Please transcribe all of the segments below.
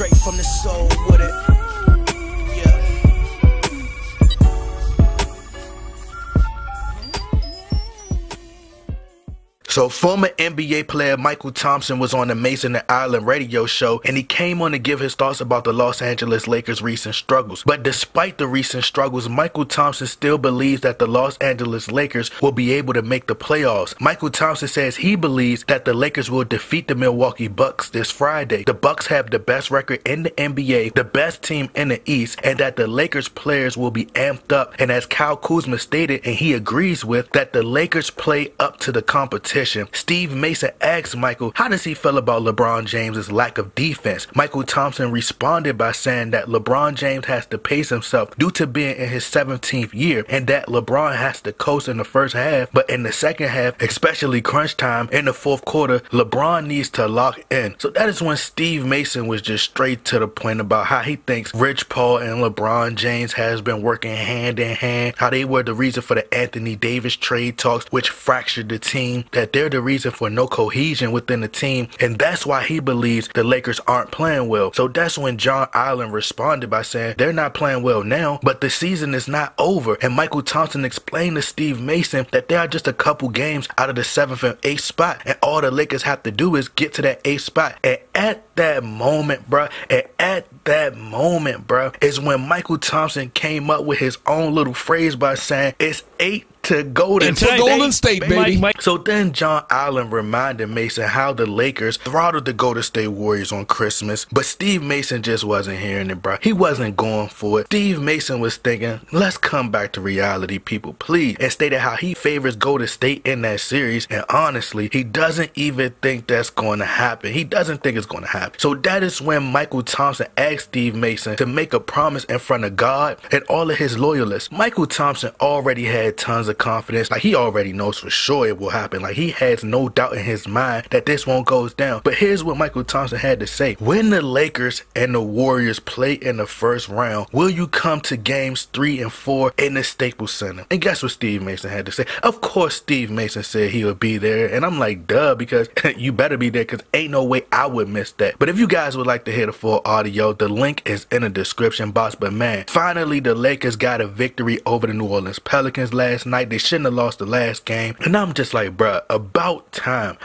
straight from the soul with it. Yeah. So former NBA player Mychal Thompson was on the Mason and Island radio show, and he came on to give his thoughts about the Los Angeles Lakers' recent struggles. But despite the recent struggles, Mychal Thompson still believes that the Los Angeles Lakers will be able to make the playoffs. Mychal Thompson says he believes that the Lakers will defeat the Milwaukee Bucks this Friday. The Bucks have the best record in the NBA, the best team in the East, and that the Lakers players will be amped up. And as Kyle Kuzma stated, and he agrees with, that the Lakers play up to the competition. Steve Mason asked Mychal, how does he feel about LeBron James' lack of defense? Mychal Thompson responded by saying that LeBron James has to pace himself due to being in his 17th year, and that LeBron has to coast in the first half, but in the second half, especially crunch time in the fourth quarter, LeBron needs to lock in. So that is when Steve Mason was just straight to the point about how he thinks Rich Paul and LeBron James has been working hand in hand, how they were the reason for the Anthony Davis trade talks, which fractured the team, that they're the reason for no cohesion within the team, and that's why he believes the Lakers aren't playing well. So that's when John Allen responded by saying they're not playing well now, but the season is not over. And Mychal Thompson explained to Steve Mason that they are just a couple games out of the 7th and 8th spot, and all the Lakers have to do is get to that 8th spot. And at that moment, bruh, is when Mychal Thompson came up with his own little phrase by saying it's 8 to Golden State, baby. So then John Allen reminded Mason how the Lakers throttled the Golden State Warriors on Christmas, but Steve Mason just wasn't hearing it, bro. He wasn't going for it. Steve Mason was thinking, let's come back to reality, people, please, and stated how he favors Golden State in that series, and honestly, he doesn't even think that's going to happen. He doesn't think it's going to happen. So that is when Mychal Thompson asked Steve Mason to make a promise in front of God and all of his loyalists. Mychal Thompson already had tons of confidence. Like, he already knows for sure it will happen. Like, he has no doubt in his mind that this one goes down. But here's what Mychal Thompson had to say. When the Lakers and the Warriors play in the first round, will you come to games 3 and 4 in the Staples Center? And guess what Steve Mason had to say? Of course Steve Mason said he would be there, and I'm like, duh, because you better be there, because ain't no way I would miss that. But if you guys would like to hear the full audio, the link is in the description box. But man, finally the Lakers got a victory over the New Orleans Pelicans last night. They shouldn't have lost the last game, and I'm just like, bruh, about time.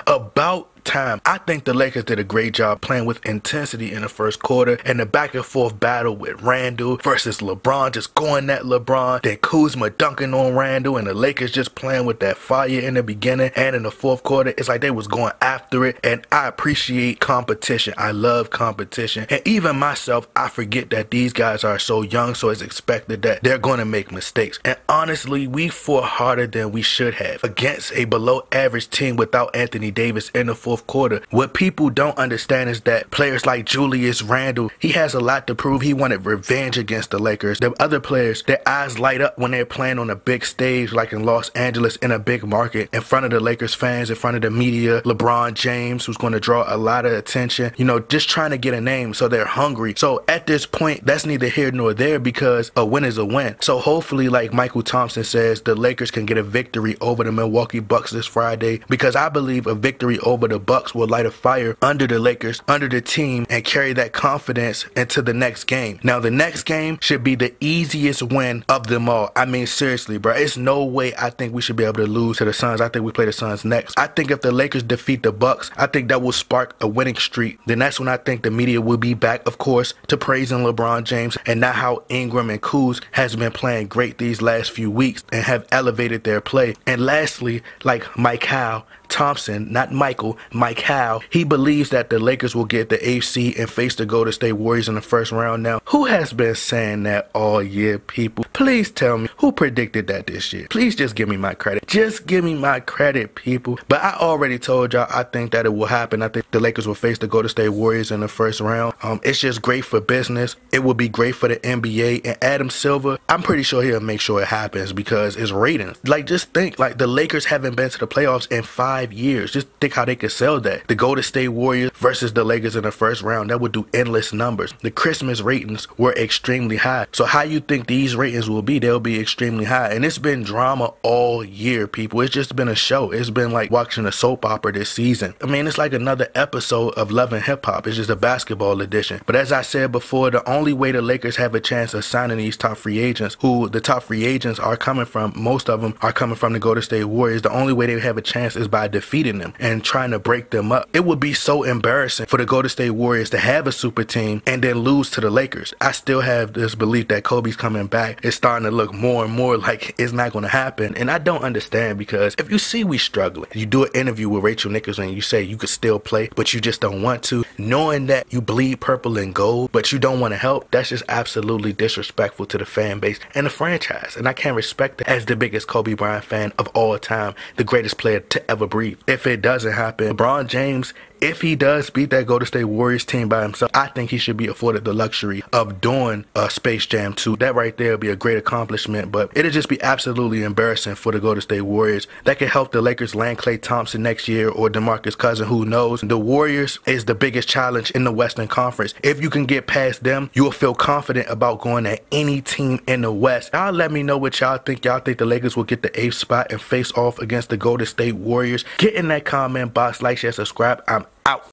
I think the Lakers did a great job playing with intensity in the first quarter, and the back and forth battle with Randle versus LeBron, just going at LeBron, then Kuzma dunking on Randle, and the Lakers just playing with that fire in the beginning and in the fourth quarter. It's like they was going after it, and I appreciate competition. I love competition, and even myself, I forget that these guys are so young, so it's expected that they're going to make mistakes. And honestly, we fought harder than we should have against a below average team without Anthony Davis in the fourth quarter. What people don't understand is that players like Julius Randle, he has a lot to prove. He wanted revenge against the Lakers. The other players, their eyes light up when they're playing on a big stage like in Los Angeles, in a big market, in front of the Lakers fans, in front of the media. LeBron James, who's going to draw a lot of attention, you know, just trying to get a name, so they're hungry. So at this point, that's neither here nor there, because a win is a win. So hopefully, like Mychal Thompson says, the Lakers can get a victory over the Milwaukee Bucks this Friday, because I believe a victory over the Bucks will light a fire under the Lakers, under the team, and carry that confidence into the next game. Now, the next game should be the easiest win of them all. I mean, seriously, bro, it's no way I think we should be able to lose to the Suns. I think we play the Suns next. I think if the Lakers defeat the Bucks, I think that will spark a winning streak. Then that's when I think the media will be back, of course, to praising LeBron James, and not how Ingram and Kuz has been playing great these last few weeks and have elevated their play. And lastly, like Mychal Thompson, not Mychal, Mychal, he believes that the Lakers will get the 8th seed and face the Golden State Warriors in the first round. Now, who has been saying that all year, people? Please tell me who predicted that this year. Please just give me my credit. Just give me my credit, people. But I already told y'all I think that it will happen. I think the Lakers will face the Golden State Warriors in the first round. It's just great for business. It will be great for the NBA. And Adam Silver, I'm pretty sure he'll make sure it happens, because it's ratings. Like, just think, like, the Lakers haven't been to the playoffs in 5 5 years. Just think how they could sell that. The Golden State Warriors versus the Lakers in the first round, that would do endless numbers. The Christmas ratings were extremely high. So how you think these ratings will be? They'll be extremely high. And it's been drama all year, people. It's just been a show. It's been like watching a soap opera this season. I mean, it's like another episode of Love and Hip Hop. It's just a basketball edition. But as I said before, the only way the Lakers have a chance of signing these top free agents, who the top free agents are coming from, most of them are coming from the Golden State Warriors, the only way they have a chance is by defeating them and trying to break them up. It would be so embarrassing for the Golden State Warriors to have a super team and then lose to the Lakers. I still have this belief that Kobe's coming back. It's starting to look more and more like it's not going to happen. And I don't understand, because if you see we struggling, you do an interview with Rachel Nichols and you say you could still play, but you just don't want to, knowing that you bleed purple and gold, but you don't want to help, that's just absolutely disrespectful to the fan base and the franchise. And I can't respect it as the biggest Kobe Bryant fan of all time, the greatest player to ever breathe. If it doesn't happen, LeBron James, if he does beat that Golden State Warriors team by himself, I think he should be afforded the luxury of doing Space Jam 2. That right there would be a great accomplishment, but it'd just be absolutely embarrassing for the Golden State Warriors. That could help the Lakers land Klay Thompson next year or DeMarcus Cousins, who knows. The Warriors is the biggest challenge in the Western Conference. If you can get past them, you'll feel confident about going at any team in the West. Y'all let me know what y'all think. Y'all think the Lakers will get the 8th spot and face off against the Golden State Warriors? Get in that comment box, like, share, subscribe. I'm out.